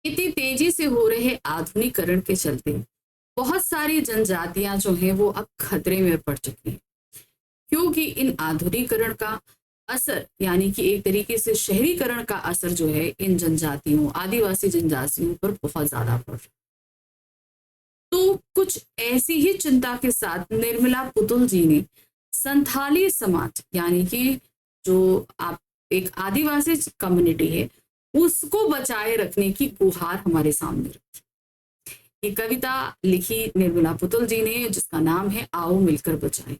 इतनी तेजी से हो रहे आधुनिकीकरण के चलते बहुत सारी जनजातियां जो हैं वो अब खतरे में पड़ चुकी हैं, क्योंकि इन आधुनिकीकरण का असर यानी कि एक तरीके से शहरीकरण का असर जो है इन जनजातियों आदिवासी जनजातियों पर बहुत ज्यादा पड़ रहा है। तो कुछ ऐसी ही चिंता के साथ निर्मला पुतुल जी ने संथाली समाज यानी कि जो आप एक आदिवासी कम्युनिटी है उसको बचाए रखने की गुहार हमारे सामने रखी। ये कविता लिखी निर्मला पुतुल जी ने, जिसका नाम है आओ मिलकर बचाएं।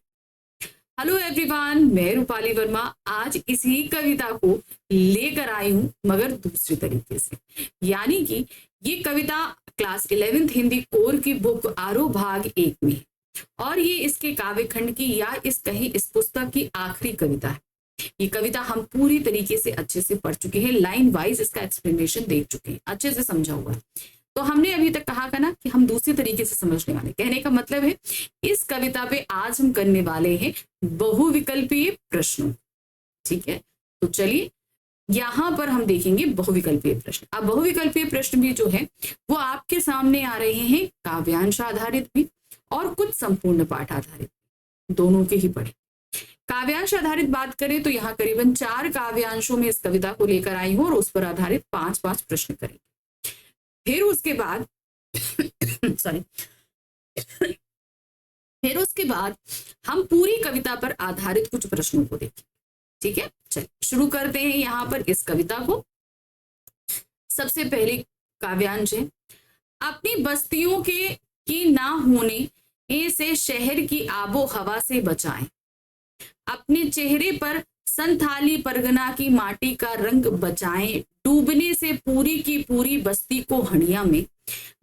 हेलो एवरीवन, मैं रूपाली वर्मा आज इसी कविता को लेकर आई हूं, मगर दूसरे तरीके से। यानी कि ये कविता क्लास 11th हिंदी कोर की बुक आरो भाग 1 में है और ये इसके काव्यखंड की या इस पुस्तक की आखिरी कविता है। ये कविता हम पूरी तरीके से अच्छे से पढ़ चुके हैं, लाइन वाइज इसका एक्सप्लेनेशन देख चुके हैं, अच्छे से समझा हुआ है। तो हमने अभी तक कहा था ना कि हम दूसरी तरीके से समझने वाले, कहने का मतलब है इस कविता पे आज हम करने वाले हैं बहुविकल्पीय प्रश्नों। ठीक है, तो चलिए यहां पर हम देखेंगे बहुविकल्पीय प्रश्न। अब बहुविकल्पीय प्रश्न भी जो है वो आपके सामने आ रहे हैं काव्यांश आधारित भी और कुछ संपूर्ण पाठ आधारित, दोनों के ही पढ़े। काव्यांश आधारित बात करें तो यहाँ करीबन 4 काव्यांशों में इस कविता को लेकर आई हूं और उस पर आधारित 5-5 प्रश्न करेंगे। फिर उसके बाद सॉरी फिर उसके बाद हम पूरी कविता पर आधारित कुछ प्रश्नों को देखें। ठीक है, चलिए शुरू करते हैं यहाँ पर इस कविता को। सबसे पहले काव्यांश है, अपनी बस्तियों की ना होने से शहर की आबो हवा से बचाएं, अपने चेहरे पर संथाली परगना की माटी का रंग बचाएं, डूबने से पूरी की पूरी बस्ती को हंडिया में,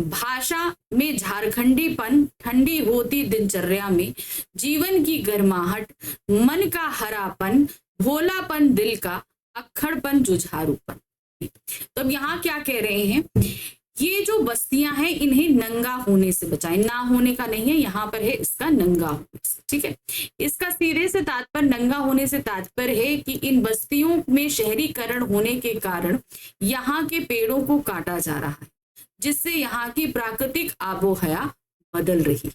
भाषा में झारखंडीपन ठंडी होती दिनचर्या में, जीवन की गर्माहट मन का हरापन, भोलापन दिल का, अक्खड़पन जुझारूपन। तो अब यहाँ क्या कह रहे हैं, ये जो बस्तियां हैं इन्हें नंगा होने से बचाएं। ना होने का नहीं है, यहाँ पर है इसका नंगा होने से। ठीक है, इसका सीधे से तात्पर्य नंगा होने से तात्पर्य है कि इन बस्तियों में शहरीकरण होने के कारण यहाँ के पेड़ों को काटा जा रहा है, जिससे यहाँ की प्राकृतिक आबोहवा बदल रही है।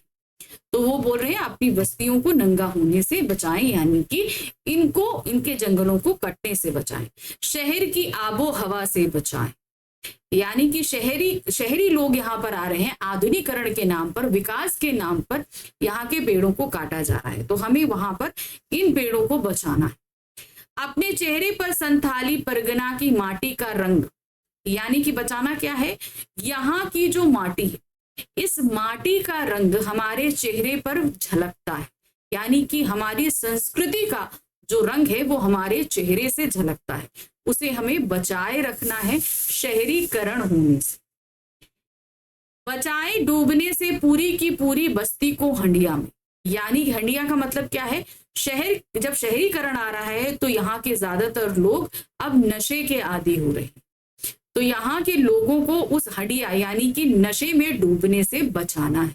तो वो बोल रहे हैं अपनी बस्तियों को नंगा होने से बचाएं, यानी कि इनके जंगलों को कटने से बचाएं, शहर की आबो हवा से बचाएं। यानी कि शहरी लोग यहाँ पर आ रहे हैं आधुनिकीकरण के नाम पर, विकास के नाम पर यहाँ के पेड़ों को काटा जा रहा है, तो हमें वहां पर इन पेड़ों को बचाना है। अपने चेहरे पर संथाली परगना की माटी का रंग, यानी कि बचाना क्या है, यहाँ की जो माटी है इस माटी का रंग हमारे चेहरे पर झलकता है, यानी कि हमारी संस्कृति का जो रंग है वो हमारे चेहरे से झलकता है, उसे हमें बचाए रखना है शहरीकरण होने से। बचाए डूबने से पूरी की पूरी बस्ती को हंडिया में, यानी हंडिया का मतलब क्या है, शहर जब शहरीकरण आ रहा है तो यहाँ के ज्यादातर लोग अब नशे के आदी हो रहे हैं, तो यहाँ के लोगों को उस हंडिया यानी कि नशे में डूबने से बचाना है।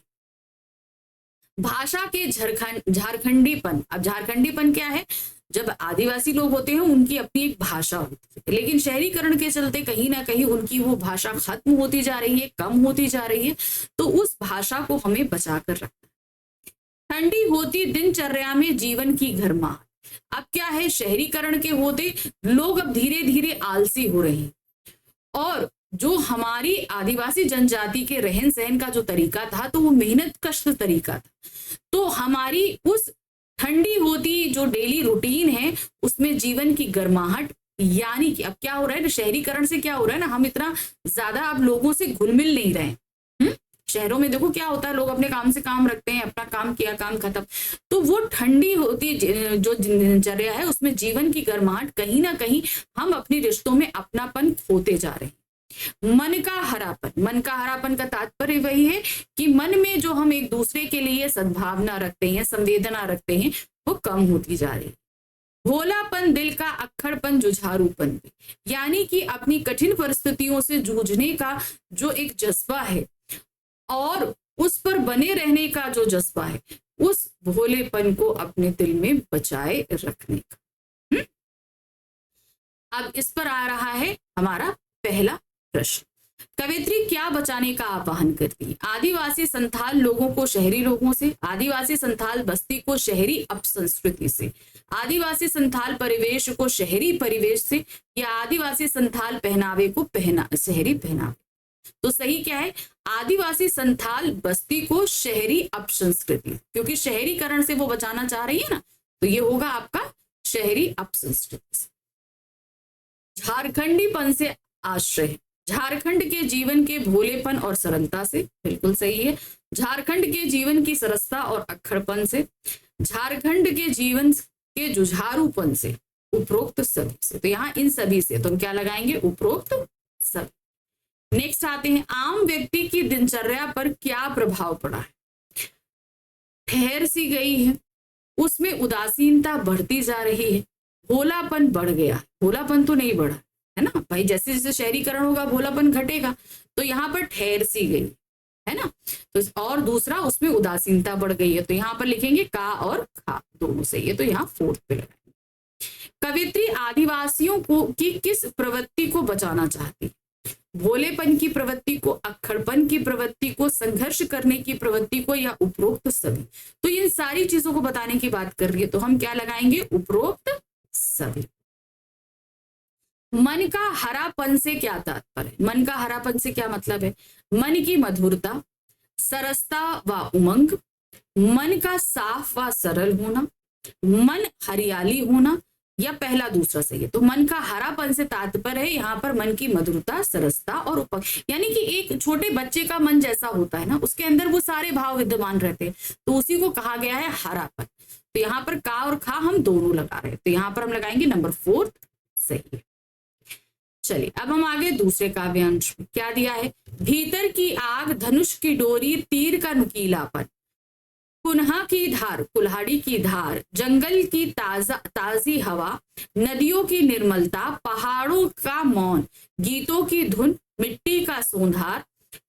भाषा के झारखंडीपन, अब झारखंडीपन क्या है, जब आदिवासी लोग होते हैं उनकी अपनी एक भाषा होती है, लेकिन शहरीकरण के चलते कहीं ना कहीं उनकी वो भाषा खत्म होती जा रही है, कम होती जा रही है, तो उस भाषा को हमें बचा कर रखना है। ठंडी होती दिनचर्या में जीवन की गर्माहट, अब क्या है, शहरीकरण के होते लोग अब धीरे धीरे आलसी हो रहे हैं और जो हमारी आदिवासी जनजाति के रहन सहन का जो तरीका था तो वो मेहनत कश तरीका था, तो हमारी उस ठंडी होती जो डेली रूटीन है उसमें जीवन की गर्माहट, यानी कि अब क्या हो रहा है, शहरीकरण से क्या हो रहा है ना, हम इतना ज्यादा अब लोगों से घुल मिल नहीं रहे हैं। शहरों में देखो क्या होता है, लोग अपने काम से काम रखते हैं, अपना काम किया काम खत्म, तो वो ठंडी होती जो दिनचर्या है उसमें जीवन की गर्माहट, कहीं ना कहीं हम अपने रिश्तों में अपनापन खोते जा रहे हैं। मन का हरापन, मन का हरापन का तात्पर्य वही है कि मन में जो हम एक दूसरे के लिए सद्भावना रखते हैं, संवेदना रखते हैं, वो कम होती जा रही है। भोलापन दिल का, अक्खड़पन जुझारूपन, यानी कि अपनी कठिन परिस्थितियों से जूझने का जो एक जज्बा है और उस पर बने रहने का जो जज्बा है, उस भोलेपन को अपने दिल में बचाए रखने का। अब इस पर आ रहा है हमारा पहला प्रश्न। कवियत्री क्या बचाने का आह्वान करती है? आदिवासी संथाल लोगों को शहरी लोगों से, आदिवासी संथाल बस्ती को शहरी अपसंस्कृति से, आदिवासी संथाल परिवेश को शहरी परिवेश से, या आदिवासी संथाल पहनावे को शहरी पहनावे। तो सही क्या है? आदिवासी संथाल बस्ती को शहरी अपसंस्कृति, क्योंकि शहरीकरण से वो बचाना चाह रही है ना, तो ये होगा आपका शहरी अपसंस्कृति से। झारखंडीपन से आश्रय, झारखंड के जीवन के भोलेपन और सरलता से, बिल्कुल सही है। झारखंड के जीवन की सरसता और अक्खड़पन से, झारखंड के जीवन के जुझारूपन से, उपरोक्त सभी से। तो यहाँ इन सभी से तो हम क्या लगाएंगे? उपरोक्त सभी। नेक्स्ट आते हैं, आम व्यक्ति की दिनचर्या पर क्या प्रभाव पड़ा है? ठहर सी गई है, उसमें उदासीनता बढ़ती जा रही है, भोलापन बढ़ गया। भोलापन तो नहीं बढ़ा है ना भाई, जैसे जैसे शहरीकरण होगा भोलापन घटेगा। तो यहाँ पर ठहर सी गई है ना, तो और दूसरा उसमें उदासीनता बढ़ गई है, तो यहाँ पर लिखेंगे का और खा दोनों सही है, तो यहाँ फोर्थ पे लगाएंगे। कवियत्री आदिवासियों को की किस प्रवृत्ति को बचाना चाहती? भोलेपन की प्रवृत्ति को, अक्खड़पन की प्रवृत्ति को, संघर्ष करने की प्रवृत्ति को, या उपरोक्त सभी? तो इन सारी चीजों को बताने की बात कर रही है, तो हम क्या लगाएंगे? उपरोक्त सभी। मन का हरापन से क्या तात्पर्य? मन का हरापन से क्या मतलब है? मन की मधुरता, सरसता व उमंग, मन का साफ व सरल होना, मन हरियाली होना, या पहला दूसरा सही है? तो मन का हरापन से तात्पर्य है यहाँ पर मन की मधुरता, सरसता और उपंग, यानी कि एक छोटे बच्चे का मन जैसा होता है ना, उसके अंदर वो सारे भाव विद्यमान रहते हैं, तो उसी को कहा गया है हरापन। तो यहाँ पर का और खा हम दोनों लगा रहे हैं, तो यहाँ पर हम लगाएंगे नंबर 4 सही है। चलिए अब हम आगे दूसरे काव्यांश में क्या दिया है? भीतर की आग, धनुष की डोरी, तीर का नुकीलापन, कुन्हा की धार, कुल्हाड़ी की धार, जंगल की ताजी हवा, नदियों की निर्मलता, पहाड़ों का मौन, गीतों की धुन, मिट्टी का सोंधार,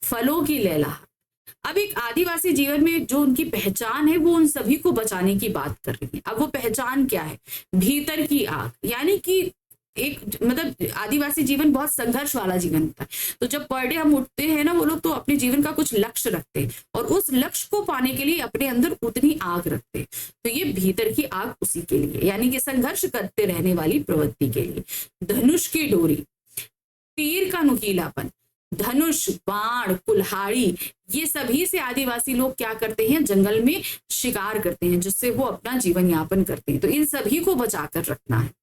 फलों की लहलहाट। अब एक आदिवासी जीवन में जो उनकी पहचान है वो उन सभी को बचाने की बात कर रही है। अब वो पहचान क्या है? भीतर की आग, यानी कि एक मतलब आदिवासी जीवन बहुत संघर्ष वाला जीवन होता है, तो जब पर डे हम उठते हैं ना, वो लोग तो अपने जीवन का कुछ लक्ष्य रखते हैं और उस लक्ष्य को पाने के लिए अपने अंदर उतनी आग रखते हैं। तो ये भीतर की आग उसी के लिए, यानी कि संघर्ष करते रहने वाली प्रवृत्ति के लिए। धनुष की डोरी, तीर का नुकीलापन, धनुष, बाण, कुल्हाड़ी, ये सभी से आदिवासी लोग क्या करते हैं? जंगल में शिकार करते हैं, जिससे वो अपना जीवन यापन करते हैं। तो इन सभी को बचाकर रखना है।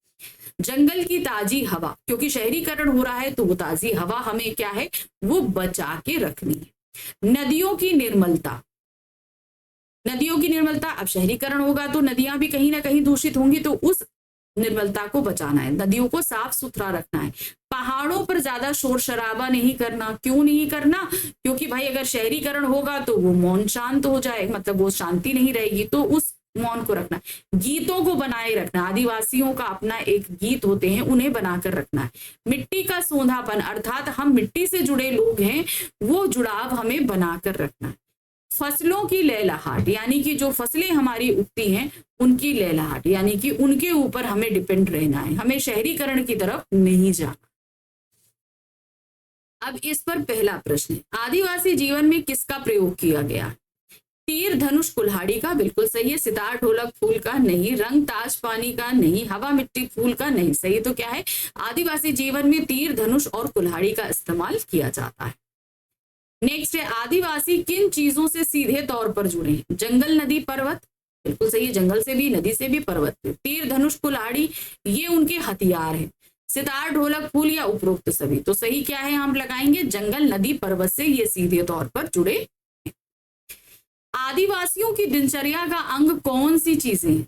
जंगल की ताजी हवा, क्योंकि शहरीकरण हो रहा है तो वो ताजी हवा हमें क्या है? वो बचा के रखनी है। नदियों की निर्मलता, नदियों की निर्मलता, अब शहरीकरण होगा तो नदियां भी कहीं ना कहीं दूषित होंगी, तो उस निर्मलता को बचाना है, नदियों को साफ सुथरा रखना है। पहाड़ों पर ज्यादा शोर शराबा नहीं करना। क्यों नहीं करना? क्योंकि भाई अगर शहरीकरण होगा तो वो मौन शांत हो जाए, मतलब वो शांति नहीं रहेगी, तो उस मौन को रखना। गीतों को बनाए रखना, आदिवासियों का अपना एक गीत होते हैं, उन्हें बनाकर रखना है। मिट्टी का सोंधापन, अर्थात हम मिट्टी से जुड़े लोग हैं, वो जुड़ाव हमें बनाकर रखना है। फसलों की लहलहाट, यानी कि जो फसलें हमारी उगती हैं उनकी लहलहाट, यानी कि उनके ऊपर हमें डिपेंड रहना है, हमें शहरीकरण की तरफ नहीं जाना। अब इस पर पहला प्रश्न है, आदिवासी जीवन में किसका प्रयोग किया गया? तीर, धनुष, कुल्हाड़ी का, बिल्कुल सही है। सितार, ढोलक, फूल का नहीं। रंग, ताश, पानी का नहीं। हवा, मिट्टी, फूल का नहीं। सही तो क्या है? आदिवासी जीवन में तीर, धनुष और कुल्हाड़ी का इस्तेमाल किया जाता है। नेक्स्ट है, आदिवासी किन चीजों से सीधे तौर पर जुड़े हैं? जंगल, नदी, पर्वत, बिल्कुल सही है, जंगल से भी, नदी से भी, पर्वत से। तीर, धनुष, कुल्हाड़ी ये उनके हथियार हैं। सितार, ढोलक, फूल या उपरोक्त सभी? तो सही क्या है? हम लगाएंगे जंगल, नदी, पर्वत से ये सीधे तौर पर जुड़े। आदिवासियों की दिनचर्या का अंग कौन सी चीजें हैं?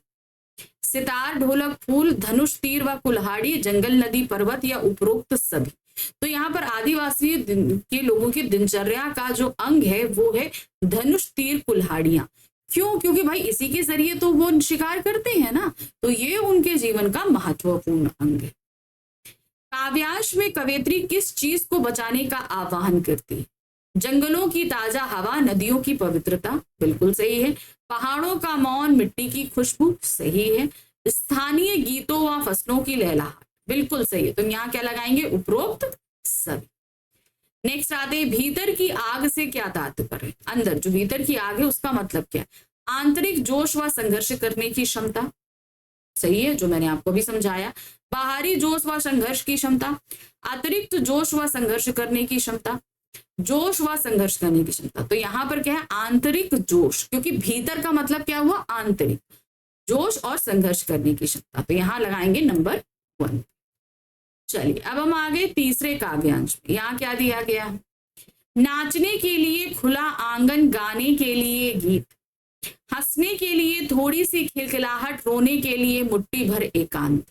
सितार, ढोलक, फूल, धनुष, तीर व कुल्हाड़ी, जंगल, नदी, पर्वत या उपरोक्त सभी? तो यहाँ पर आदिवासी के लोगों की दिनचर्या का जो अंग है वो है धनुष, तीर, कुल्हाड़ियां। क्यों? क्योंकि भाई इसी के जरिए तो वो शिकार करते हैं ना, तो ये उनके जीवन का महत्वपूर्ण अंग है। काव्यांश में कवयित्री किस चीज को बचाने का आह्वान करती है? जंगलों की ताजा हवा, नदियों की पवित्रता, बिल्कुल सही है। पहाड़ों का मौन, मिट्टी की खुशबू, सही है। स्थानीय गीतों व फसलों की लहलहाट, बिल्कुल सही है। तो यहाँ क्या लगाएंगे? उपरोक्त सभी। नेक्स्ट आते हैं भीतर की आग से क्या तात्पर्य। अंदर जो भीतर की आग है उसका मतलब क्या है? आंतरिक जोश व संघर्ष करने की क्षमता, सही है, जो मैंने आपको भी समझाया। बाहरी जोश व संघर्ष की क्षमता, अतिरिक्त जोश व संघर्ष करने की क्षमता, जोश व संघर्ष करने की क्षमता। तो यहाँ पर क्या है? आंतरिक जोश, क्योंकि भीतर का मतलब क्या हुआ? आंतरिक जोश और संघर्ष करने की क्षमता। तो यहाँ लगाएंगे नंबर 1। चलिए अब हम आगे तीसरे काव्यांश में। यहाँ क्या दिया गया? नाचने के लिए खुला आंगन, गाने के लिए गीत, हंसने के लिए थोड़ी सी खिलखिलाहट, रोने के लिए मुट्ठी भर एकांत,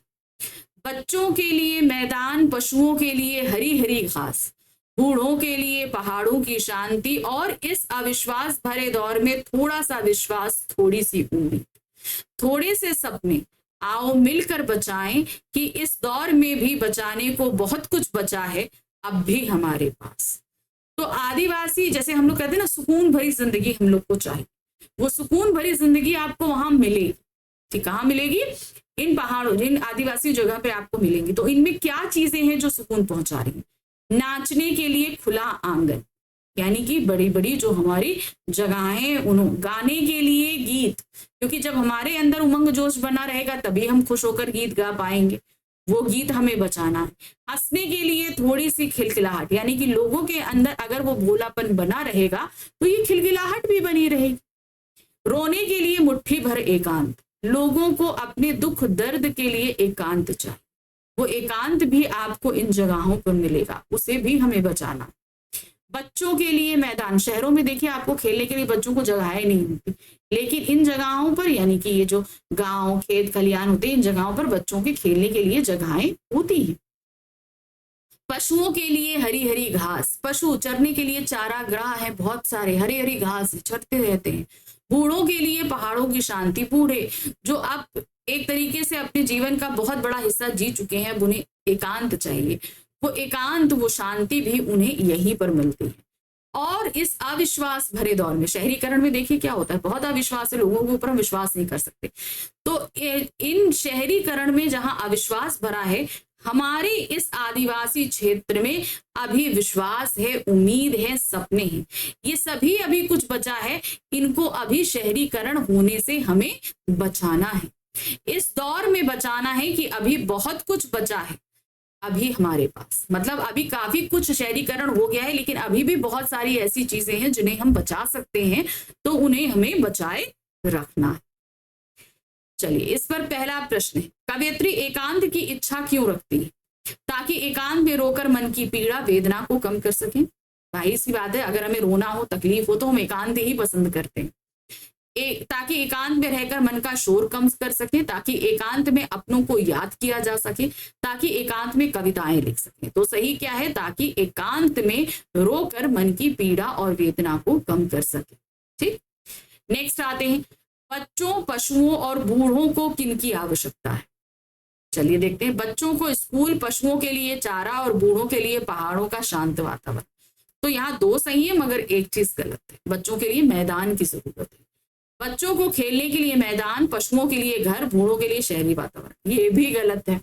बच्चों के लिए मैदान, पशुओं के लिए हरी हरी घास, बूढ़ों के लिए पहाड़ों की शांति, और इस अविश्वास भरे दौर में थोड़ा सा विश्वास, थोड़ी सी उम्मीद, थोड़े से सपने, आओ मिलकर बचाएं कि इस दौर में भी बचाने को बहुत कुछ बचा है अब भी हमारे पास। तो आदिवासी, जैसे हम लोग कहते हैं ना, सुकून भरी जिंदगी हम लोग को चाहिए, वो सुकून भरी जिंदगी आपको वहां मिलेगी। ठीक, कहाँ मिलेगी? इन पहाड़ों, जिन आदिवासी जगह पे आपको मिलेंगी। तो इनमें क्या चीजें हैं जो सुकून पहुंचा रही हैं? नाचने के लिए खुला आंगन, यानी कि बड़ी बड़ी जो हमारी जगहें, उन्होंने गाने के लिए गीत, क्योंकि जब हमारे अंदर उमंग जोश बना रहेगा तभी हम खुश होकर गीत गा पाएंगे, वो गीत हमें बचाना है। हंसने के लिए थोड़ी सी खिलखिलाहट, यानी कि लोगों के अंदर अगर वो भोलापन बना रहेगा तो ये खिलखिलाहट भी बनी रहेगी। रोने के लिए मुट्ठी भर एकांत, लोगों को अपने दुख दर्द के लिए एकांत चाहिए, वो एकांत भी आपको इन जगहों पर मिलेगा, उसे भी हमें बचाना। बच्चों के लिए मैदान, शहरों में देखिए आपको खेलने के लिए बच्चों को जगहें नहीं होती, लेकिन इन जगहों पर, यानी कि ये जो गांव, खेत, खलियान होते हैं, इन जगहों पर बच्चों के खेलने के लिए जगहें होती हैं। पशुओं के लिए हरी हरी घास, पशु चरने के लिए चारागाह है, बहुत सारे हरी हरी घास चरते रहते हैं। बूढ़ों के लिए पहाड़ों की शांति, बूढ़े जो आप एक तरीके से अपने जीवन का बहुत बड़ा हिस्सा जी चुके हैं, उन्हें एकांत चाहिए, वो एकांत, वो शांति भी उन्हें यहीं पर मिलती है। और इस अविश्वास भरे दौर में, शहरीकरण में देखिए क्या होता है, बहुत अविश्वास है, लोगों के ऊपर हम विश्वास नहीं कर सकते। तो इन शहरीकरण में जहां अविश्वास भरा है, हमारे इस आदिवासी क्षेत्र में अभी विश्वास है, उम्मीद है, सपने हैं, ये सभी अभी कुछ बचा है, इनको अभी शहरीकरण होने से हमें बचाना है। इस दौर में बचाना है कि अभी बहुत कुछ बचा है अभी हमारे पास, मतलब अभी काफी कुछ शहरीकरण हो गया है, लेकिन अभी भी बहुत सारी ऐसी चीजें हैं जिन्हें हम बचा सकते हैं, तो उन्हें हमें बचाए रखना है। चलिए इस पर पहला प्रश्न है, कवयित्री एकांत की इच्छा क्यों रखती है? ताकि एकांत में रोकर मन की पीड़ा, वेदना को कम कर सकें। भाई सी बात है, अगर हमें रोना हो, तकलीफ हो, तो हम एकांत ही पसंद करते हैं। ताकि एकांत में रहकर मन का शोर कम कर सके, ताकि एकांत में अपनों को याद किया जा सके, ताकि एकांत में कविताएं लिख सके। तो सही क्या है? ताकि एकांत में रोकर मन की पीड़ा और वेदना को कम कर सके। ठीक, नेक्स्ट आते हैं, बच्चों, पशुओं और बूढ़ों को किनकी आवश्यकता है? चलिए देखते हैं, बच्चों को स्कूल, पशुओं के लिए चारा और बूढ़ों के लिए पहाड़ों का शांत वातावरण। तो यहाँ दो सही है, मगर एक चीज गलत है, बच्चों के लिए मैदान की जरूरत है। बच्चों को खेलने के लिए मैदान, पशुओं के लिए घर, बूढ़ों के लिए शहरी वातावरण, ये भी गलत है।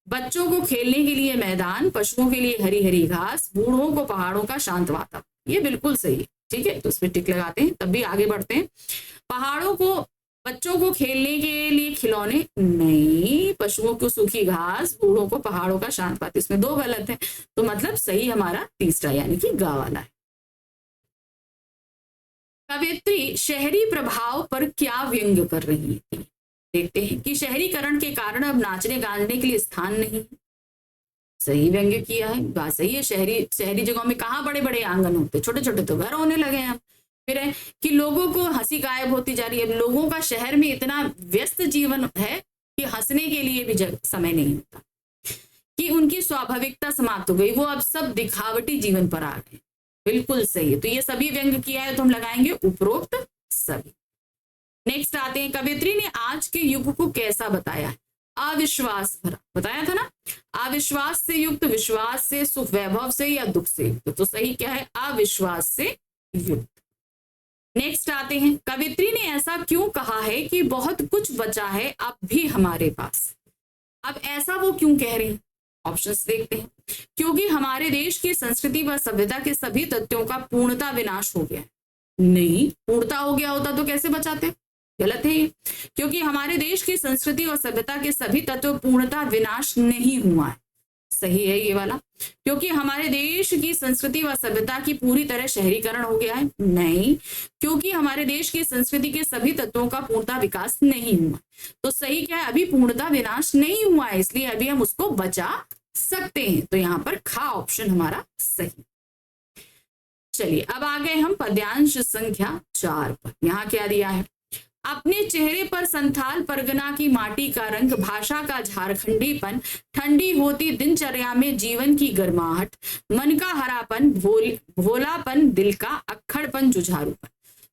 बच्चों को खेलने के लिए मैदान, पशुओं के लिए हरी हरी घास, बूढ़ों को पहाड़ों का शांत वातावरण, ये बिल्कुल सही है। ठीक है, तो इस पर टिक लगाते हैं, तब भी आगे बढ़ते हैं। पहाड़ों को, बच्चों को खेलने के लिए खिलौने नहीं, पशुओं को सूखी घास, बूढ़ों को पहाड़ों का शांत वातावरण, इसमें दो गलत है, तो मतलब सही हमारा तीसरा, यानी कि गा वाला है। कवयित्री शहरी प्रभाव पर क्या व्यंग्य कर रही थी? देखते हैं कि शहरीकरण के कारण अब नाचने गाने के लिए स्थान नहीं है, सही व्यंग्य किया है, बात सही है। शहरी जगहों में कहाँ बड़े बड़े आंगन होते, छोटे छोटे तो घर होने लगे हैं। फिर है कि लोगों को हंसी गायब होती जा रही है, लोगों का शहर में इतना व्यस्त जीवन है कि हंसने के लिए भी समय नहीं होता, कि उनकी स्वाभाविकता समाप्त हो गई, वो अब सब दिखावटी जीवन पर आ गए। बिल्कुल सही है, तो ये सभी व्यंग्य किया है, तो हम लगाएंगे उपरोक्त सभी। नेक्स्ट आते हैं, कवयित्री ने आज के युग को कैसा बताया है? अविश्वास भरा, बताया था ना, अविश्वास से युक्त, विश्वास से, सुख वैभव से, या दुख से युक्त। तो सही क्या है? अविश्वास से युक्त। नेक्स्ट आते हैं, कवयित्री ने ऐसा क्यों कहा है कि बहुत कुछ बचा है अब भी हमारे पास? अब ऐसा वो क्यों कह रही? ऑप्शंस देखते हैं। क्योंकि हमारे देश की संस्कृति व सभ्यता के सभी तथ्यों का पूर्णता विनाश हो गया है। नहीं, पूर्णता हो गया होता तो कैसे बचाते, गलत है ये। क्योंकि हमारे देश की संस्कृति और सभ्यता के सभी तत्व पूर्णता विनाश नहीं हुआ है, सही है ये वाला। क्योंकि हमारे देश की संस्कृति व सभ्यता की पूरी तरह शहरीकरण हो गया है, नहीं। क्योंकि हमारे देश की संस्कृति के सभी तत्वों का पूर्णता विकास नहीं हुआ, तो सही क्या है, अभी पूर्णता विनाश नहीं हुआ है, इसलिए अभी हम उसको बचा सकते हैं। तो यहाँ पर खा ऑप्शन हमारा सही। चलिए अब आ गए हम पद्यांश संख्या 4 पर। यहाँ क्या दिया है, अपने चेहरे पर संथाल परगना की माटी का रंग, भाषा का झारखंडीपन, ठंडी होती दिनचर्या में जीवन की गर्माहट, मन का हरापन, भोलापन, दिल का अक्खड़पन, जुझारूपन।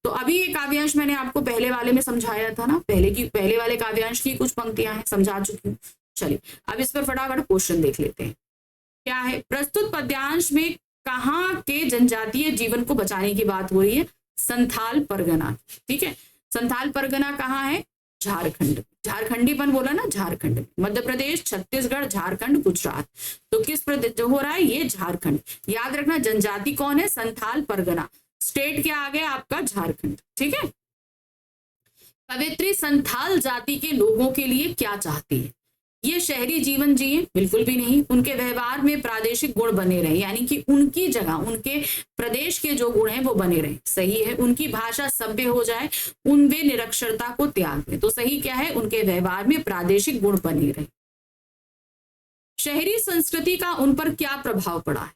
तो अभी ये काव्यांश मैंने आपको पहले वाले में समझाया था ना, पहले वाले काव्यांश की कुछ पंक्तियां हैं, समझा चुकी हूँ। चलिए अब इस पर फटाफट क्वेश्चन देख लेते हैं। क्या है, प्रस्तुत पद्यांश में कहाँ के जनजातीय जीवन को बचाने की बात हो रही है, संथाल परगना, ठीक है। संथाल परगना कहाँ है, झारखंड। झारखंडीपन बोला ना, झारखंड में, मध्य प्रदेश, छत्तीसगढ़, झारखंड, गुजरात। तो किस प्रदेश जो हो रहा है, ये झारखंड। याद रखना जनजाति कौन है, संथाल परगना। स्टेट क्या आ गया आपका, झारखंड, ठीक है। कवियत्री संथाल जाति के लोगों के लिए क्या चाहती है, ये शहरी जीवन जिए, बिल्कुल भी नहीं। उनके व्यवहार में प्रादेशिक गुण बने रहे, यानी कि उनकी जगह उनके प्रदेश के जो गुण हैं वो बने रहे, सही है। उनकी भाषा सभ्य हो जाए, उनमें निरक्षरता को त्याग दें, तो सही क्या है, उनके व्यवहार में प्रादेशिक गुण बने रहे। शहरी संस्कृति का उन पर क्या प्रभाव पड़ा है,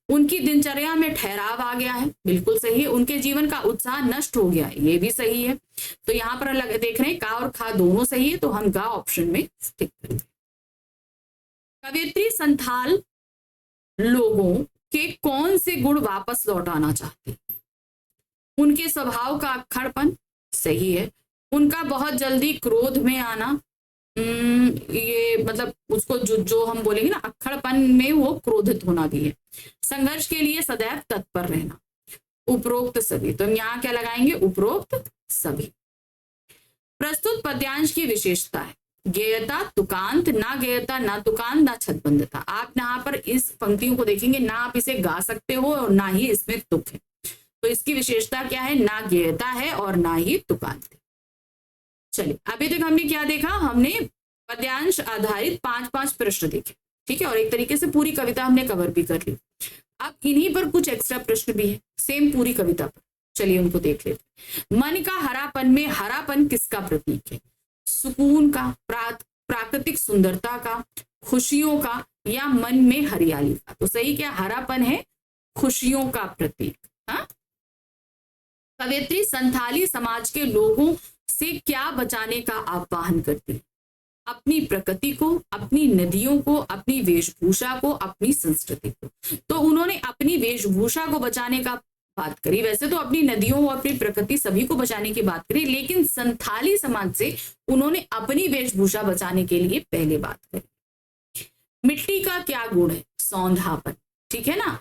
उनकी दिनचर्या में ठहराव आ गया है, बिल्कुल सही है। उनके जीवन का उत्साह नष्ट हो गया है, ये भी सही है। तो यहाँ पर देख रहे हैं का और खा दोनों सही है, तो हम गा ऑप्शन में स्टिक करेंगे। कवियत्री संथाल लोगों के कौन से गुण वापस लौटाना चाहती, उनके स्वभाव का अक्खड़पन, सही है। उनका बहुत जल्दी क्रोध में आना, ये मतलब उसको जो हम बोलेंगे ना अक्खड़पन में वो क्रोधित होना भी है। संघर्ष के लिए सदैव तत्पर रहना, उपरोक्त सभी। तो हम यहाँ क्या लगाएंगे, उपरोक्त सभी। प्रस्तुत पद्यांश की विशेषता है, गेयता, तुकांत, ना गेयता, ना तुकांत, ना छदबंधता। आप यहाँ पर इस पंक्तियों को देखेंगे ना, आप इसे गा सकते हो और ना ही इसमें तुक है। तो इसकी विशेषता क्या है, ना गेयता है और ना ही तुकांत है। चलिए अभी तक हमने क्या देखा, हमने पद्यांश आधारित 5-5 प्रश्न देखे, ठीक है, और एक तरीके से पूरी कविता हमने कवर भी कर ली। अब इन्हीं पर कुछ एक्स्ट्रा प्रश्न भी है, सेम पूरी कविता पर, चलिए उनको देख लेते। मन का हरापन में हरापन किसका प्रतीक है, सुकून का, प्राकृतिक सुंदरता का, खुशियों का, या मन में हरियाली का। तो सही क्या, हरापन है खुशियों का प्रतीक। हाँ, कवियत्री संथाली समाज के लोगों से क्या बचाने का आह्वान करती है, अपनी प्रकृति को, अपनी नदियों को, अपनी वेशभूषा को, अपनी संस्कृति को। तो उन्होंने अपनी वेशभूषा को बचाने का बात करी, वैसे तो अपनी नदियों और अपनी प्रकृति सभी को बचाने की बात करी, लेकिन संथाली समाज से उन्होंने अपनी वेशभूषा बचाने के लिए पहले बात करी। मिट्टी का क्या गुण है, सौंधापन, ठीक है ना,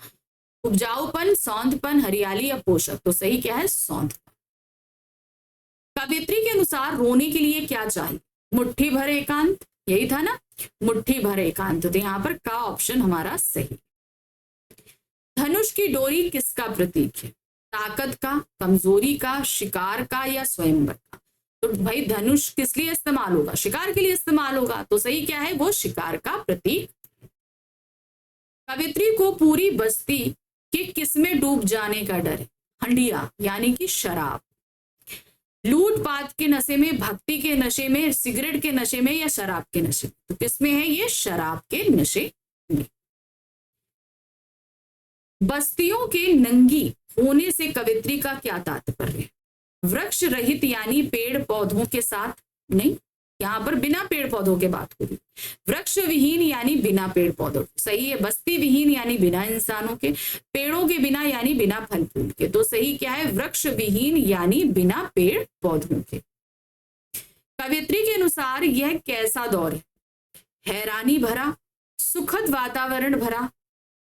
उपजाऊपन, सौंधपन, हरियाली या पोषक। तो सही क्या है, सौंधपन। कवियत्री के अनुसार रोने के लिए क्या चाहिए, मुट्ठी भर एकांत, यही था ना, मुट्ठी भर एकांत। तो यहाँ पर का ऑप्शन हमारा सही। धनुष की डोरी किसका प्रतीक है, ताकत का, कमजोरी का, शिकार का, या स्वयंवर का। तो भाई धनुष किस लिए इस्तेमाल होगा, शिकार के लिए इस्तेमाल होगा। तो सही क्या है, वो शिकार का प्रतीक। कवियत्री को पूरी बस्ती के किसमें डूब जाने का डर है, हंडिया यानी कि शराब, लूटपाट के नशे में, भक्ति के नशे में, सिगरेट के नशे में, या शराब के नशे में। तो किसमें है ये, शराब के नशे में। बस्तियों के नंगी होने से कवियत्री का क्या तात्पर्य है, वृक्ष रहित यानी पेड़ पौधों के साथ, नहीं, यहाँ पर बिना पेड़ पौधों के बात होगी। वृक्ष विहीन यानी बिना पेड़ पौधों, सही है। बस्ती विहीन यानी बिना इंसानों के, पेड़ों के बिना यानी बिना फल फूल के। तो सही क्या है, वृक्ष विहीन यानी बिना पेड़ पौधों के। कवियत्री के अनुसार यह कैसा दौर है, हैरानी भरा, सुखद वातावरण भरा,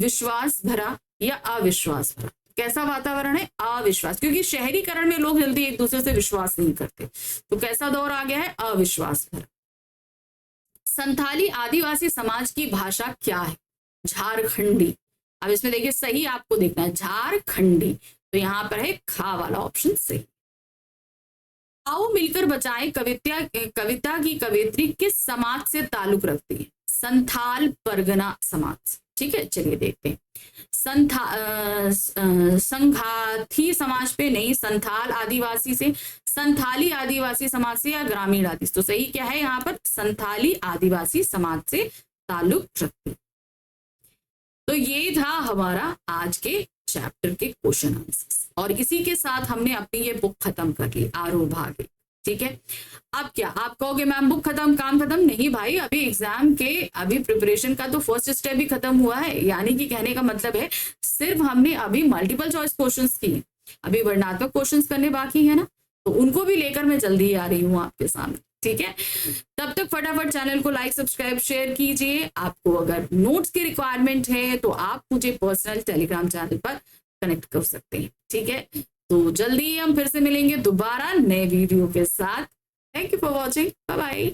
विश्वास भरा, या अविश्वास भरा। कैसा वातावरण है, अविश्वास, क्योंकि शहरीकरण में लोग जल्दी एक दूसरे से विश्वास नहीं करते। तो कैसा दौर आ गया है, अविश्वास भरा। संथाली आदिवासी समाज की भाषा क्या है? झारखंडी। अब इसमें देखिए सही आपको देखना है, झारखंडी, तो यहाँ पर है खा वाला ऑप्शन सही। आओ मिलकर बचाएं कविता की कवयित्री किस समाज से ताल्लुक रखती है? संथाल परगना समाज। ठीक है, चलिए देखते हैं। संघाथी समाज पे नहीं, संथाल आदिवासी से, संथाली आदिवासी समाज से, या ग्रामीण आदिवासी। तो सही क्या है यहाँ पर? संथाली आदिवासी समाज से ताल्लुक रखती। तो ये था हमारा आज के चैप्टर के क्वेश्चन आंसर्स, और इसी के साथ हमने अपनी ये बुक खत्म कर ली, आरोह भाग 1। ठीक है, अब क्या आप कहोगे मैम बुक खत्म, काम खत्म? नहीं भाई, अभी एग्जाम के अभी प्रिपरेशन का तो फर्स्ट स्टेप भी खत्म हुआ है। यानी कि कहने का मतलब है सिर्फ हमने अभी मल्टीपल चॉइस क्वेश्चंस किए, अभी वर्णनात्मक क्वेश्चंस करने बाकी है ना, तो उनको भी लेकर मैं जल्दी आ रही हूँ आपके सामने। ठीक है, तब तक फटाफट चैनल को लाइक सब्सक्राइब शेयर कीजिए। आपको अगर नोट्स की रिक्वायरमेंट है तो आप मुझे पर्सनल टेलीग्राम चैनल पर कनेक्ट कर सकते हैं। ठीक है, तो जल्दी हम फिर से मिलेंगे दोबारा नए वीडियो के साथ। Thank you for watching, bye bye.